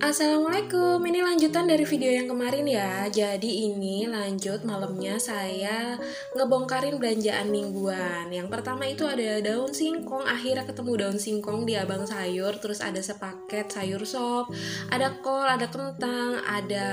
Assalamualaikum, ini lanjutan dari video yang kemarin ya. Jadi ini lanjut malamnya saya ngebongkarin belanjaan mingguan. Yang pertama itu ada daun singkong, akhirnya ketemu daun singkong di Abang Sayur. Terus ada sepaket sayur sop, ada kol, ada kentang, ada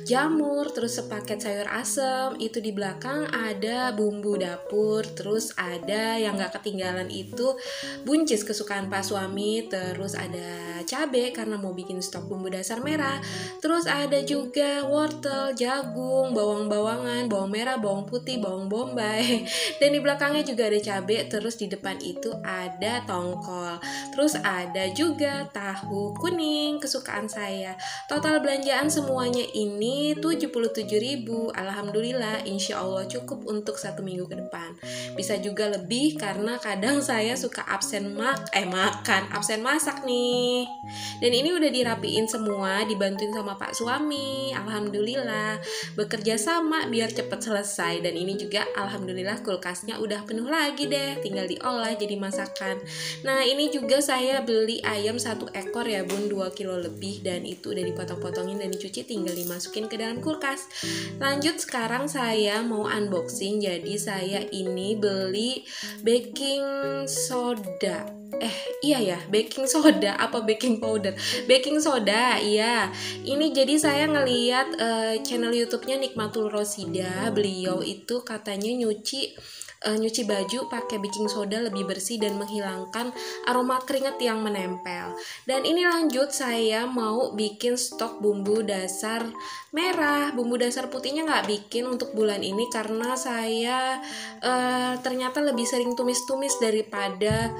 jamur, terus sepaket sayur asem. Itu di belakang ada bumbu dapur. Terus ada yang gak ketinggalan itu buncis kesukaan Pak Suami. Terus ada cabai karena mau bikin stok bumbu dasar merah. Terus ada juga wortel, jagung, bawang-bawangan, bawang merah, bawang putih, bawang bombay. Dan di belakangnya juga ada cabai. Terus di depan itu ada tongkol. Terus ada juga tahu kuning kesukaan saya. Total belanjaan semuanya ini 77.000. Alhamdulillah, insya Allah cukup untuk 1 minggu ke depan. Bisa juga lebih karena kadang saya suka absen absen masak nih. Dan ini udah dirapiin semua, dibantuin sama Pak Suami. Alhamdulillah, bekerja sama biar cepet selesai. Dan ini juga alhamdulillah kulkasnya udah penuh lagi deh, tinggal diolah jadi masakan. Nah, ini juga saya beli ayam 1 ekor ya bun, 2 kilo lebih. Dan itu udah dipotong-potongin dan dicuci, tinggal dimasukin ke dalam kulkas. Lanjut, sekarang saya mau unboxing. Jadi saya ini beli baking soda. Iya ya, baking soda apa baking powder? Baking soda, iya. Ini jadi saya ngeliat channel YouTube-nya Nikmatul Rosida. Beliau itu katanya nyuci baju pakai baking soda lebih bersih dan menghilangkan aroma keringat yang menempel. Dan ini lanjut, saya mau bikin stok bumbu dasar merah. Bumbu dasar putihnya nggak bikin untuk bulan ini karena saya ternyata lebih sering tumis-tumis daripada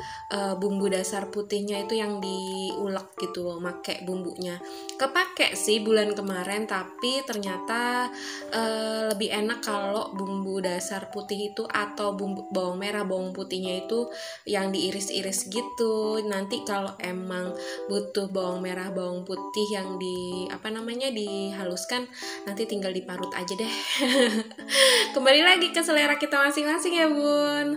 bumbu dasar putihnya itu yang diulek gitu, make bumbunya. Kepake sih bulan kemarin, tapi ternyata lebih enak kalau bumbu dasar putih itu atau bumbu bawang merah, bawang putihnya itu yang diiris-iris gitu. Nanti kalau emang butuh bawang merah, bawang putih yang dihaluskan, nanti tinggal diparut aja deh. Kembali lagi ke selera kita masing-masing ya bun.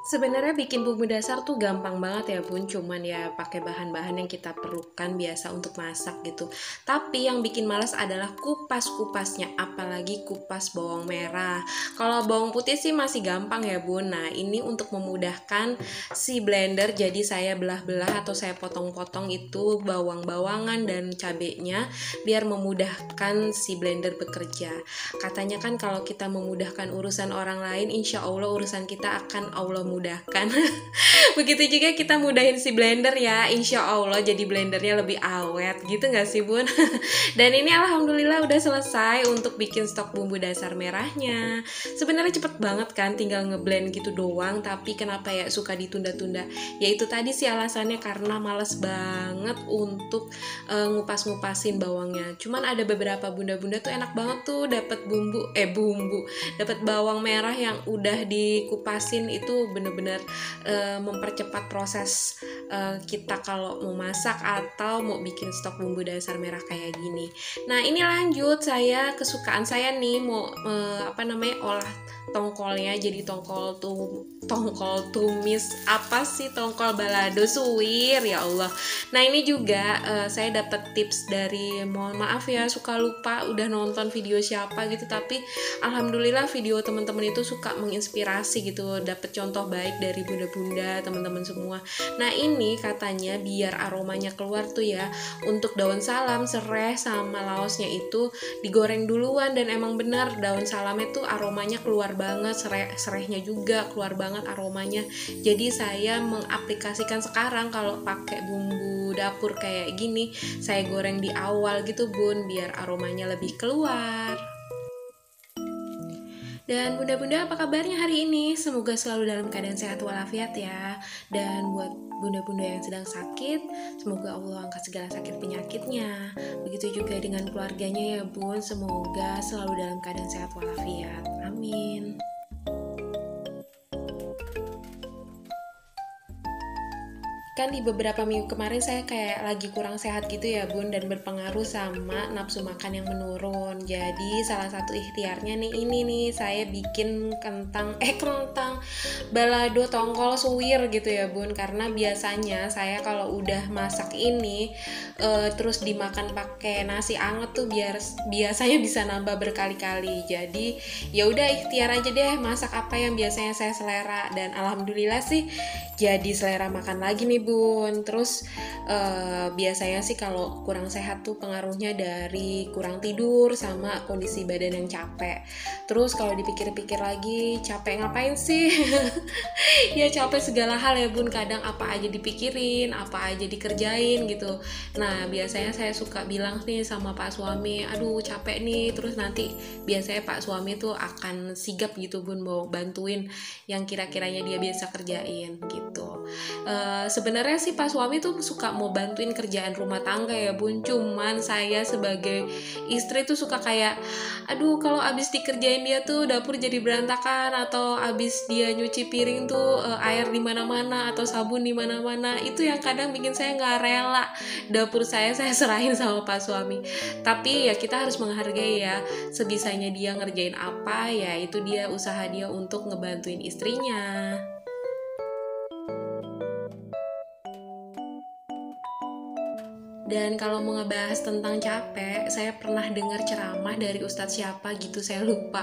Sebenarnya bikin bumbu dasar tuh gampang banget ya bun, cuman ya pakai bahan-bahan yang kita perlukan biasa untuk masak gitu. Tapi yang bikin males adalah kupas-kupasnya, apalagi kupas bawang merah. Kalau bawang putih sih masih gampang ya bun. Nah, ini untuk memudahkan si blender, jadi saya belah-belah atau saya potong-potong itu bawang-bawangan dan cabenya biar memudahkan si blender bekerja. Katanya kan kalau kita memudahkan urusan orang lain, insya Allah urusan kita akan Allah mudahkan. Begitu juga kita mudahin si blender ya, insya Allah jadi blendernya lebih awet gitu gak sih bun? Dan ini alhamdulillah udah selesai untuk bikin stok bumbu dasar merahnya. Sebenarnya cepet banget kan, tinggal ngeblend gitu doang. Tapi kenapa ya suka ditunda-tunda? Ya itu tadi sih alasannya, karena males banget untuk ngupas-ngupasin bawangnya. Cuman ada beberapa bunda-bunda tuh enak banget tuh dapat dapat bawang merah yang udah dikupasin. Itu bener-bener mempercepat proses kita kalau mau masak atau mau bikin stok bumbu dasar merah kayak gini. Nah, ini lanjut, saya kesukaan saya nih mau olah tongkolnya jadi tongkol tumis, tongkol balado suwir ya Allah. Nah, ini juga saya dapat tips dari, mohon maaf ya suka lupa udah nonton video siapa gitu, tapi alhamdulillah video teman-teman itu suka menginspirasi gitu, dapat contoh baik dari bunda-bunda teman-teman semua. Nah, ini katanya biar aromanya keluar tuh ya, untuk daun salam, serai sama laosnya itu digoreng duluan. Dan emang benar daun salamnya tuh aromanya keluar banget, serainya juga keluar banget aromanya. Jadi saya mengaplikasikan sekarang kalau pakai bumbu dapur kayak gini, saya goreng di awal gitu bun, biar aromanya lebih keluar. Dan bunda-bunda, apa kabarnya hari ini? Semoga selalu dalam keadaan sehat walafiat ya. Dan buat bunda-bunda yang sedang sakit, semoga Allah angkat segala sakit penyakitnya. Begitu juga dengan keluarganya ya bun, semoga selalu dalam keadaan sehat walafiat. Amin. Kan di beberapa minggu kemarin saya kayak lagi kurang sehat gitu ya bun, dan berpengaruh sama nafsu makan yang menurun. Jadi salah satu ikhtiarnya nih ini nih, saya bikin kentang balado tongkol suwir gitu ya bun. Karena biasanya saya kalau udah masak ini terus dimakan pakai nasi anget tuh biasanya bisa nambah berkali-kali. Jadi ya udah ikhtiar aja deh, masak apa yang biasanya saya selera, dan alhamdulillah sih jadi selera makan lagi nih bun. Terus biasanya sih kalau kurang sehat tuh pengaruhnya dari kurang tidur sama kondisi badan yang capek. Terus kalau dipikir-pikir lagi, capek ngapain sih? Ya capek segala hal ya bun, kadang apa aja dipikirin, apa aja dikerjain gitu. Nah biasanya saya suka bilang nih sama pak suami, aduh capek nih, terus nanti biasanya pak suami tuh akan sigap gitu bun, mau bantuin yang kira-kiranya dia biasa kerjain gitu. Sebenarnya sih pak suami tuh suka mau bantuin kerjaan rumah tangga ya bun, cuman saya sebagai istri tuh suka kayak, aduh kalau abis dikerjain dia tuh dapur jadi berantakan, atau abis dia nyuci piring tuh air di mana-mana atau sabun di mana-mana, itu yang kadang bikin saya nggak rela dapur saya serahin sama pak suami. Tapi ya kita harus menghargai ya, sebisanya dia ngerjain apa ya itu dia usaha dia untuk ngebantuin istrinya. Dan kalau mau ngebahas tentang capek, saya pernah dengar ceramah dari ustadz siapa gitu, saya lupa.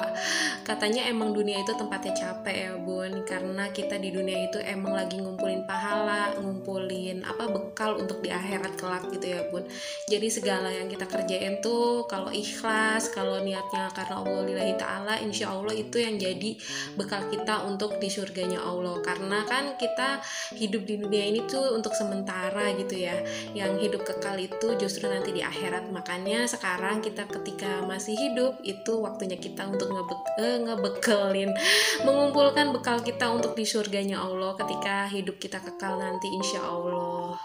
Katanya emang dunia itu tempatnya capek ya bun, karena kita di dunia itu emang lagi ngumpulin pahala, ngumpulin bekal untuk di akhirat kelak gitu ya bun. Jadi segala yang kita kerjain tuh kalau ikhlas, kalau niatnya karena Allah lillahi ta'ala, insya Allah itu yang jadi bekal kita untuk di surganya Allah. Karena kan kita hidup di dunia ini tuh untuk sementara gitu ya, yang hidup kekal itu justru nanti di akhirat. Makanya sekarang kita ketika masih hidup itu waktunya kita untuk ngebekelin, mengumpulkan bekal kita untuk di surganya Allah ketika hidup kita kekal nanti insya Allah.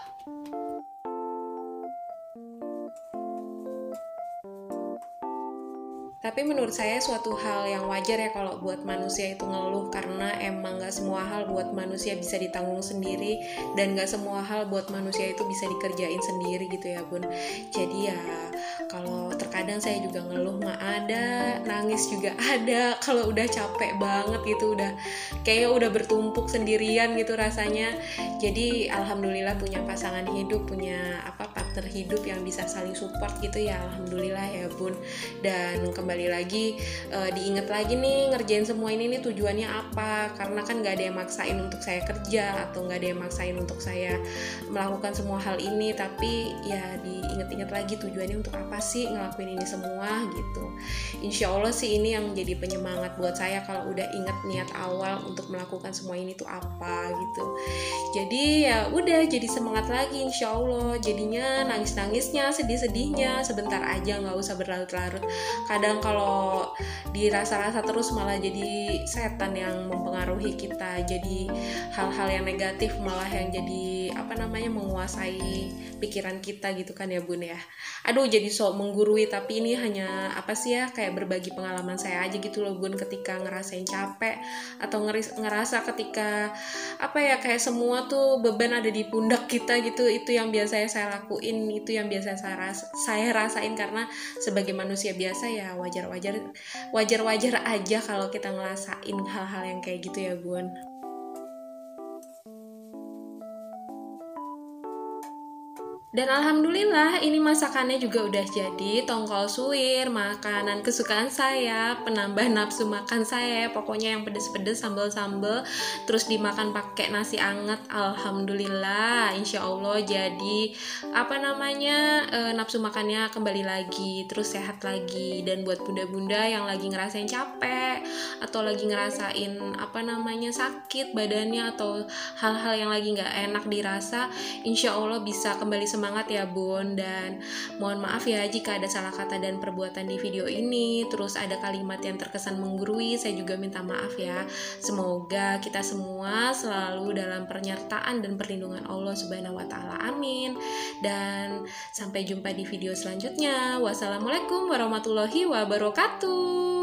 Tapi menurut saya suatu hal yang wajar ya kalau buat manusia itu ngeluh, karena emang gak semua hal buat manusia bisa ditanggung sendiri, dan gak semua hal buat manusia itu bisa dikerjain sendiri gitu ya bun. Jadi ya kalau terkadang saya juga ngeluh mah ada, nangis juga ada kalau udah capek banget gitu, udah kayak udah bertumpuk sendirian gitu rasanya. Jadi alhamdulillah punya pasangan hidup, punya partner hidup yang bisa saling support gitu ya, alhamdulillah ya bun. Dan kembali lagi diingat lagi nih, ngerjain semua ini nih tujuannya apa, karena kan gak ada yang maksain untuk saya kerja, atau gak ada yang maksain untuk saya melakukan semua hal ini, tapi ya diingat-ingat lagi tujuannya untuk apa sih ngelakuin ini semua gitu. Insya Allah sih ini yang jadi penyemangat buat saya kalau udah inget niat awal untuk melakukan semua ini tuh apa gitu. Jadi ya udah jadi semangat lagi insya Allah. Jadinya nangis-nangisnya, sedih-sedihnya sebentar aja, gak usah berlarut-larut. Kadang kalau dirasa-rasa terus malah jadi setan yang mempengaruhi kita, jadi hal-hal yang negatif malah yang jadi menguasai pikiran kita gitu kan ya bun ya. Aduh jadi sok menggurui, tapi ini hanya kayak berbagi pengalaman saya aja gitu loh bun, ketika ngerasain capek atau ngerasa ketika kayak semua tuh beban ada di pundak kita gitu. Itu yang biasanya saya lakuin, itu yang biasa saya rasain, karena sebagai manusia biasa ya wajar-wajar aja kalau kita ngerasain hal-hal yang kayak gitu ya bun. Dan alhamdulillah ini masakannya juga udah jadi, tongkol suwir, makanan kesukaan saya, penambah nafsu makan saya, pokoknya yang pedes-pedes, sambel-sambel, terus dimakan pakai nasi anget. Alhamdulillah, insya Allah jadi nafsu makannya kembali lagi, terus sehat lagi. Dan buat bunda-bunda yang lagi ngerasain capek atau lagi ngerasain sakit badannya atau hal-hal yang lagi nggak enak dirasa, insya Allah bisa kembali semangat ya bun. Dan mohon maaf ya jika ada salah kata dan perbuatan di video ini, terus ada kalimat yang terkesan menggurui, saya juga minta maaf ya. Semoga kita semua selalu dalam penyertaan dan perlindungan Allah Subhanahu wa Ta'ala, amin. Dan sampai jumpa di video selanjutnya. Wassalamualaikum warahmatullahi wabarakatuh.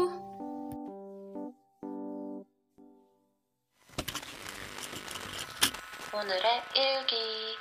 오늘의 일기